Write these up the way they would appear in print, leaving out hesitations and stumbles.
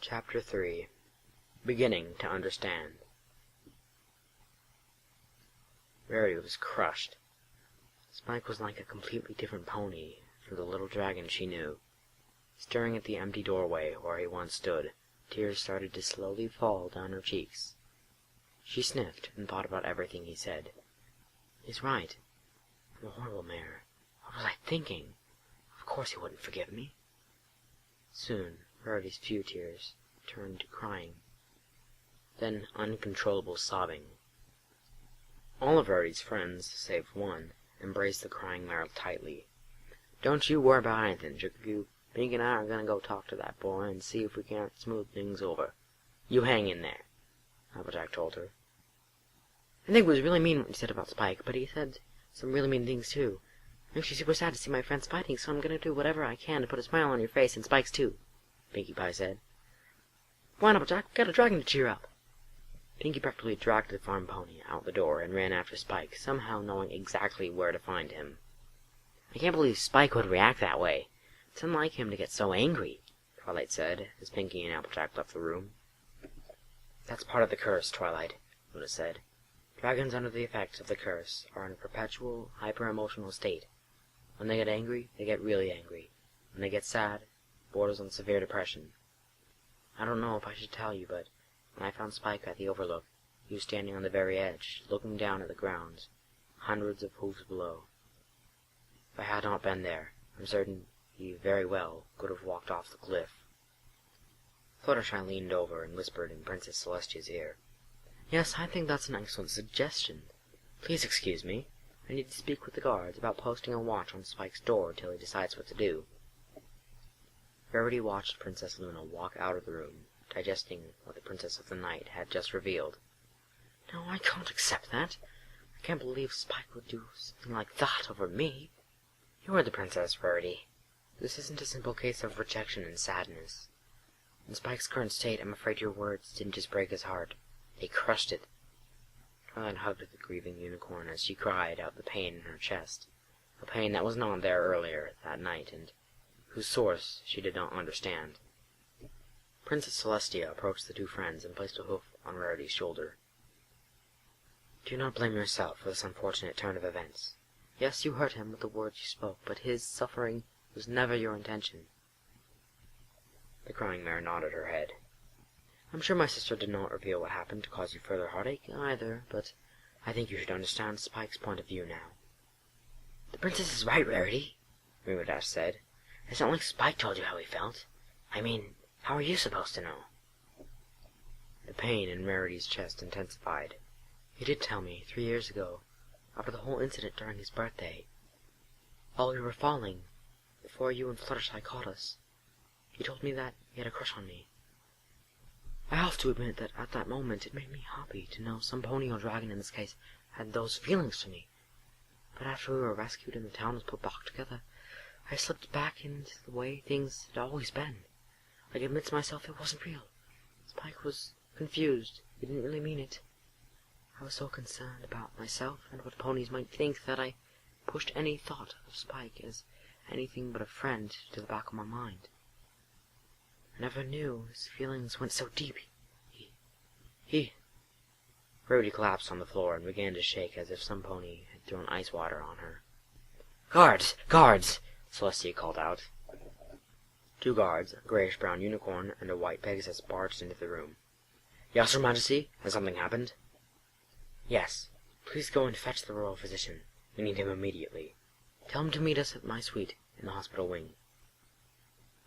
Chapter 3. Beginning to Understand. Rarity was crushed. Spike was like a completely different pony from the little dragon she knew. Staring at the empty doorway where he once stood, tears started to slowly fall down her cheeks. She sniffed and thought about everything he said. He's right. I'm a horrible mare. What was I thinking? Of course he wouldn't forgive me. Soon, Rarity's few tears turned to crying, then uncontrollable sobbing. All of Rarity's friends, save one, embraced the crying mare tightly. "Don't you worry about anything, Jigaboo. Pink and I are going to go talk to that boy and see if we can't smooth things over. You hang in there," Applejack told her. "I think it was really mean what you said about Spike, but he said some really mean things too. Makes me super sad to see my friends fighting, so I'm going to do whatever I can to put a smile on your face and Spike's too," Pinkie Pie said. "Come on, Applejack, we've got a dragon to cheer up." Pinkie practically dragged the farm pony out the door and ran after Spike, somehow knowing exactly where to find him. "I can't believe Spike would react that way. It's unlike him to get so angry," Twilight said, as Pinkie and Applejack left the room. "That's part of the curse, Twilight," Luna said. "Dragons under the effects of the curse are in a perpetual, hyper-emotional state. When they get angry, they get really angry. When they get sad, it borders on severe depression. I don't know if I should tell you, but when I found Spike at the overlook, he was standing on the very edge, looking down at the ground, hundreds of hooves below. If I had not been there, I'm certain he very well could have walked off the cliff." Fluttershy leaned over and whispered in Princess Celestia's ear. "Yes, I think that's an excellent suggestion. Please excuse me. I need to speak with the guards about posting a watch on Spike's door till he decides what to do." Rarity watched Princess Luna walk out of the room, digesting what the Princess of the Night had just revealed. "No, I can't accept that. I can't believe Spike would do something like that over me." "You are the princess, Rarity. This isn't a simple case of rejection and sadness. In Spike's current state, I'm afraid your words didn't just break his heart. They crushed it." Twilight hugged the grieving unicorn as she cried out the pain in her chest, a pain that was not there earlier that night and whose source she did not understand. Princess Celestia approached the two friends and placed a hoof on Rarity's shoulder. "Do not blame yourself for this unfortunate turn of events. Yes, you hurt him with the words you spoke, but his suffering was never your intention." The crying mare nodded her head. "I'm sure my sister did not reveal what happened to cause you further heartache, either, but I think you should understand Spike's point of view now." "The princess is right, Rarity," Rainbow Dash said. "It's not like Spike told you how he felt. I mean, how are you supposed to know?" The pain in Rarity's chest intensified. "He did tell me 3 years ago, after the whole incident during his birthday. While we were falling, before you and Fluttershy caught us, he told me that he had a crush on me. I have to admit that at that moment it made me happy to know some pony or dragon in this case had those feelings for me. But after we were rescued and the town was put back together, I slipped back into the way things had always been. I admit to myself it wasn't real. Spike was confused. He didn't really mean it. I was so concerned about myself and what ponies might think that I pushed any thought of Spike as anything but a friend to the back of my mind. I never knew his feelings went so deep. He... Rarity collapsed on the floor and began to shake as if some pony had thrown ice water on her. "Guards! Guards!" Celestia called out. 2 guards, a grayish-brown unicorn and a white Pegasus, barged into the room. "Yes, Your Majesty? Has something happened?" "Yes. Please go and fetch the royal physician. We need him immediately. Tell him to meet us at my suite in the hospital wing."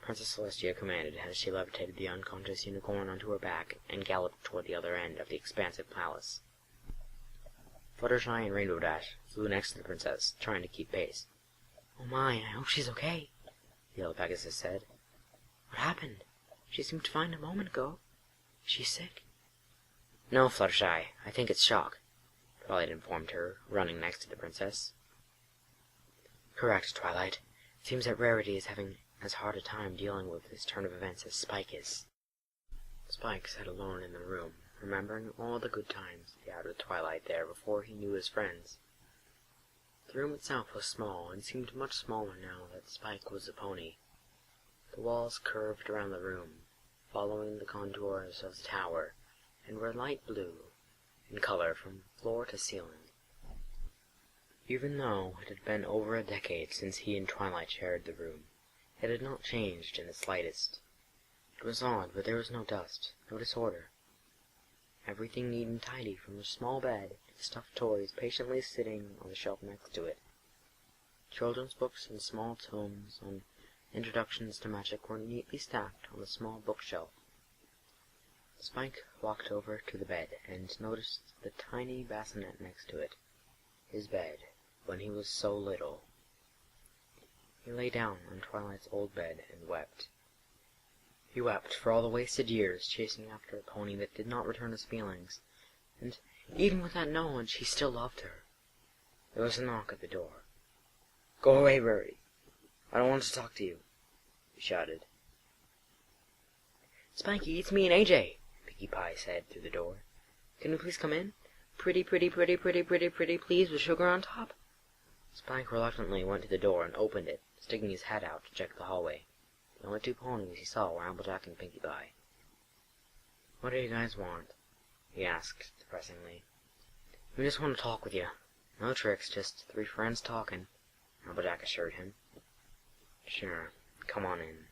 Princess Celestia commanded as she levitated the unconscious unicorn onto her back and galloped toward the other end of the expansive palace. Fluttershy and Rainbow Dash flew next to the princess, trying to keep pace. "Oh my, I hope she's okay," the yellow Pegasus said. "What happened? She seemed fine a moment ago. Is she sick?" "No, Fluttershy, I think it's shock," Twilight informed her, running next to the princess. "Correct, Twilight. It seems that Rarity is having as hard a time dealing with this turn of events as Spike is." Spike sat alone in the room, remembering all the good times he had with Twilight there before he knew his friends. The room itself was small, and seemed much smaller now that Spike was a pony. The walls curved around the room, following the contours of the tower, and were light blue in color from floor to ceiling. Even though it had been over a decade since he and Twilight shared the room, it had not changed in the slightest. It was odd, but there was no dust, no disorder. Everything neat and tidy, from the small bed to the stuffed toys patiently sitting on the shelf next to it. Children's books and small tomes on introductions to magic were neatly stacked on the small bookshelf. Spike walked over to the bed and noticed the tiny bassinet next to it. His bed, when he was so little. He lay down on Twilight's old bed and wept. He wept for all the wasted years chasing after a pony that did not return his feelings, and even with that knowledge he still loved her. There was a knock at the door. "Go away, Rarity. I don't want to talk to you," he shouted. "Spiky, it's me and AJ," Pinkie Pie said through the door. "Can we please come in? Pretty, pretty, pretty, pretty, pretty, pretty, please, with sugar on top?" Spike reluctantly went to the door and opened it, sticking his head out to check the hallway. The only two ponies he saw were Applejack and Pinkie Pie. "What do you guys want?" he asked depressingly. "We just want to talk with you. No tricks, just three friends talking," Applejack assured him. "Sure, come on in.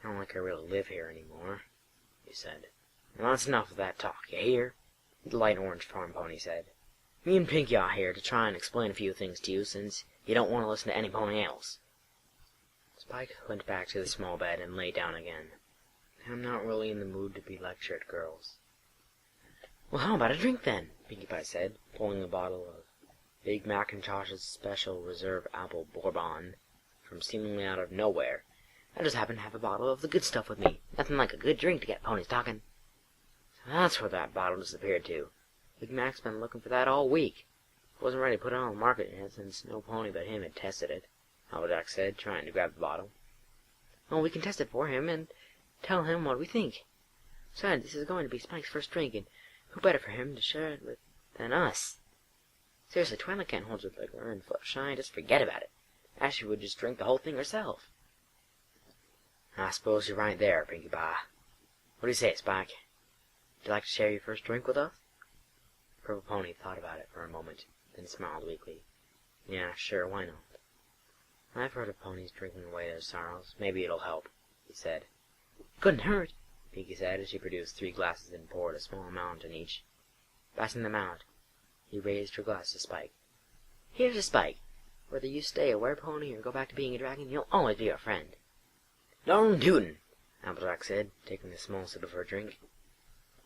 I don't like I really live here anymore," he said. "Now that's enough of that talk, you hear?" the light orange farm pony said. "Me and Pinkie are here to try and explain a few things to you, since you don't want to listen to any pony else." Spike went back to the small bed and lay down again. "I'm not really in the mood to be lectured, girls." "Well, how about a drink, then?" Pinkie Pie said, pulling a bottle of Big Macintosh's Special Reserve Apple Bourbon from seemingly out of nowhere. "I just happen to have a bottle of the good stuff with me. Nothing like a good drink to get ponies talking." "So that's where that bottle disappeared to. Big Mac's been looking for that all week. Wasn't ready to put it on the market yet, since no pony but him had tested it," Applejack said, trying to grab the bottle. "Well, we can test it for him, and tell him what we think. Besides, this is going to be Spike's first drink, and who better for him to share it with than us? Seriously, Twilight can't hold her liquor, and Fluttershy, just forget about it. Ashley would just drink the whole thing herself." "I suppose you're right there, Pinkie Pie. What do you say, Spike? Would you like to share your first drink with us?" Purple Pony thought about it for a moment, then smiled weakly. "Yeah, sure, why not? I've heard of ponies drinking away their sorrows. Maybe it'll help," he said. "Couldn't hurt," Pinkie said as she produced 3 glasses and poured a small amount in each. Passing them out, he raised her glass to Spike. "Here's a Spike. Whether you stay a werepony or go back to being a dragon, you'll always be our friend." "Darn tootin'," Applejack said, taking a small sip of her drink.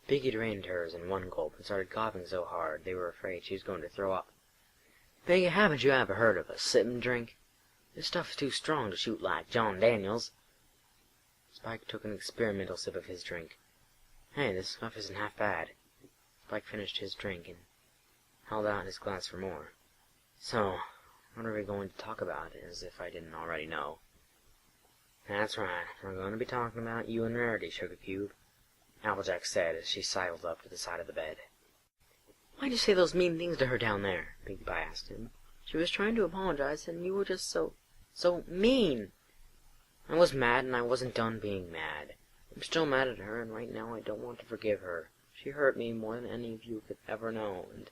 Pinkie drained hers in one gulp and started coughing so hard they were afraid she was going to throw up. "Pinkie, haven't you ever heard of a sippin' drink? This stuff is too strong to shoot like John Daniels." Spike took an experimental sip of his drink. "Hey, this stuff isn't half bad." Spike finished his drink and held out his glass for more. "So, what are we going to talk about, as if I didn't already know?" "That's right, we're going to be talking about you and Rarity, Sugar Cube," Applejack said as she sidled up to the side of the bed. "Why'd you say those mean things to her down there?" Pinkie Pie asked him. "She was trying to apologize, and you were just so mean." "I was mad, and I wasn't done being mad. I'm still mad at her, and right now I don't want to forgive her. She hurt me more than any of you could ever know, and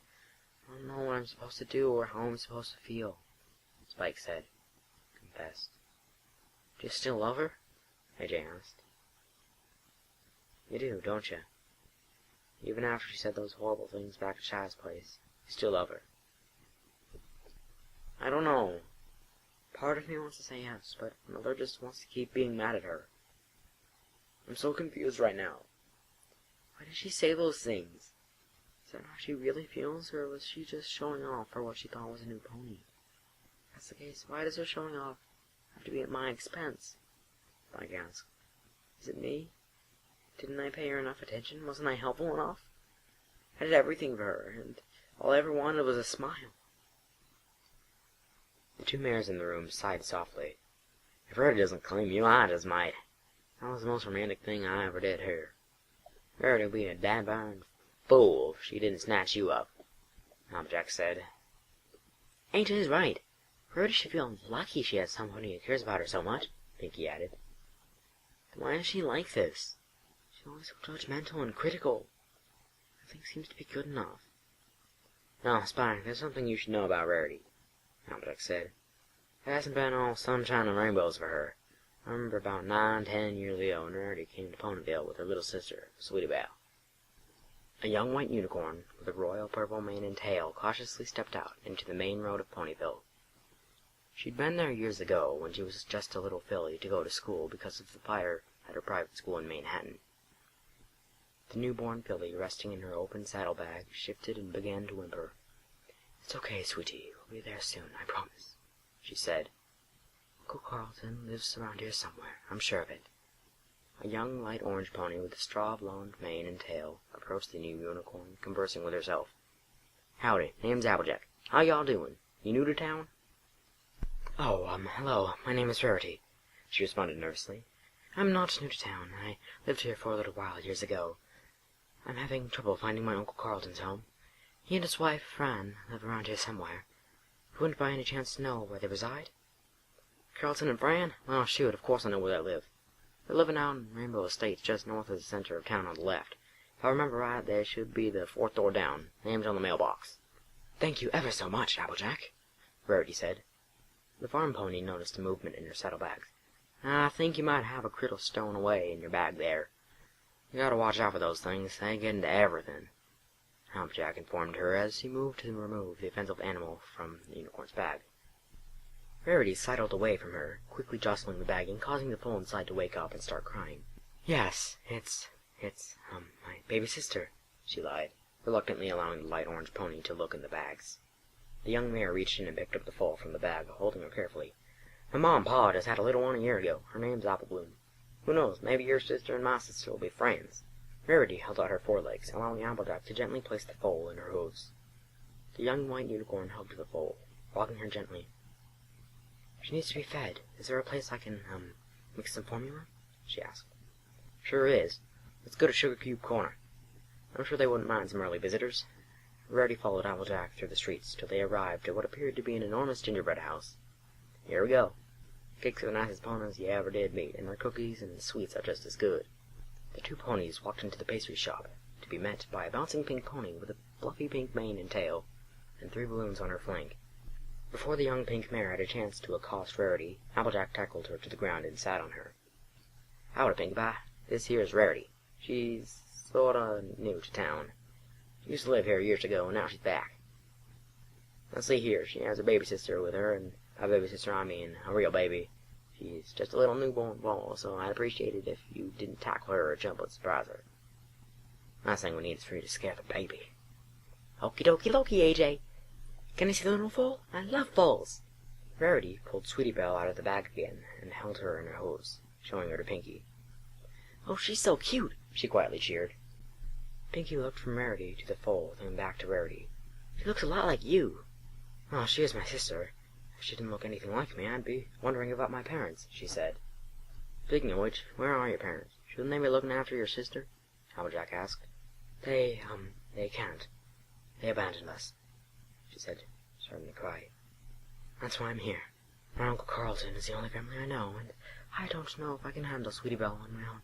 I don't know what I'm supposed to do or how I'm supposed to feel," Spike said, confessed. "Do you still love her?" AJ asked. "You do, don't you? Even after she said those horrible things back at Shai's place, you still love her?" "I don't know. Part of me wants to say yes, but another just wants to keep being mad at her. I'm so confused right now. Why did she say those things? Is that how she really feels, or was she just showing off for what she thought was a new pony? If that's the case, why does her showing off have to be at my expense?" Spike asked. "Is it me? Didn't I pay her enough attention? Wasn't I helpful enough? I did everything for her, and all I ever wanted was a smile." The 2 mares in the room sighed softly. "If Rarity doesn't claim you, I just might. That was the most romantic thing I ever did hear. Rarity would be a dad-darned fool if she didn't snatch you up," Applejack said. "AJ is right. Rarity should feel lucky she has somebody who cares about her so much," Pinkie added. Why is she like this? She's always so judgmental and critical. Nothing seems to be good enough. Now, Spike, there's something you should know about Rarity, Applejack said. It hasn't been all sunshine and rainbows for her. I remember about 9-10 years ago when Rarity came to Ponyville with her little sister, Sweetie Belle. A young white unicorn with a royal purple mane and tail cautiously stepped out into the main road of Ponyville. She'd been there years ago when she was just a little filly to go to school because of the fire at her private school in Manhattan. The newborn filly, resting in her open saddlebag, shifted and began to whimper. "It's okay, sweetie. We'll be there soon, I promise," she said. "Uncle Carlton lives around here somewhere, I'm sure of it." A young light orange pony with a straw-blonde mane and tail approached the new unicorn, conversing with herself. "Howdy, name's Applejack. How y'all doing? You new to town?" "Oh, hello, my name is Rarity," she responded nervously. "I'm not new to town. I lived here for a little while years ago. I'm having trouble finding my Uncle Carlton's home. He and his wife, Fran, live around here somewhere. You wouldn't by any chance know where they reside?" "Carlton and Fran? Well, shoot, of course I know where they live. They're living out in Rainbow Estates, just north of the center of town on the left. If I remember right, they should be the 4th door down. Name's on the mailbox." "Thank you ever so much, Applejack," Rarity said. The farm pony noticed a movement in her saddlebags. "I think you might have a critter stowing away in your bag there. You gotta watch out for those things. They get into everything," Applejack informed her as he moved to remove the offensive animal from the unicorn's bag. Rarity sidled away from her, quickly jostling the bag and causing the foal inside to wake up and start crying. "Yes, it's my baby sister," she lied, reluctantly allowing the light orange pony to look in the bags. The young mare reached in and picked up the foal from the bag, holding her carefully. "My mom and pa just had a little one a year ago. Her name's Apple Bloom. Who knows, maybe your sister and my sister will be friends." Rarity held out her forelegs, allowing Applejack to gently place the foal in her hooves. The young white unicorn hugged the foal, rocking her gently. "She needs to be fed. Is there a place I can, mix some formula?" she asked. "Sure is. Let's go to Sugar Cube Corner. I'm sure they wouldn't mind some early visitors." Rarity followed Applejack through the streets till they arrived at what appeared to be an enormous gingerbread house. "Here we go. Cakes are the nicest ponies you ever did meet, and their cookies and sweets are just as good." The two ponies walked into the pastry shop, to be met by a bouncing pink pony with a fluffy pink mane and tail, and 3 balloons on her flank. Before the young pink mare had a chance to accost Rarity, Applejack tackled her to the ground and sat on her. "Howdy, Pinkie Pie. This here's Rarity. She's sorta new to town. She used to live here years ago, and now she's back. Now see here, she has a baby sister with her, and by baby sister I mean a real baby. She's just a little newborn ball, so I'd appreciate it if you didn't tackle her or jump and surprise her. Last thing we need is for you to scare the baby." "Okie dokie dokie, AJ. Can I see the little foal? I love foals." Rarity pulled Sweetie Belle out of the bag again and held her in her hooves, showing her to Pinkie. "Oh, she's so cute," she quietly cheered. Pinkie looked from Rarity to the foal, then back to Rarity. "She looks a lot like you." "Oh, she is my sister. If she didn't look anything like me, I'd be wondering about my parents," she said. "Speaking of which, where are your parents? Shouldn't they be looking after your sister?" Applejack asked. They can't. They abandoned us," she said, starting to cry. "That's why I'm here. My Uncle Carlton is the only family I know, and I don't know if I can handle Sweetie Belle on my own."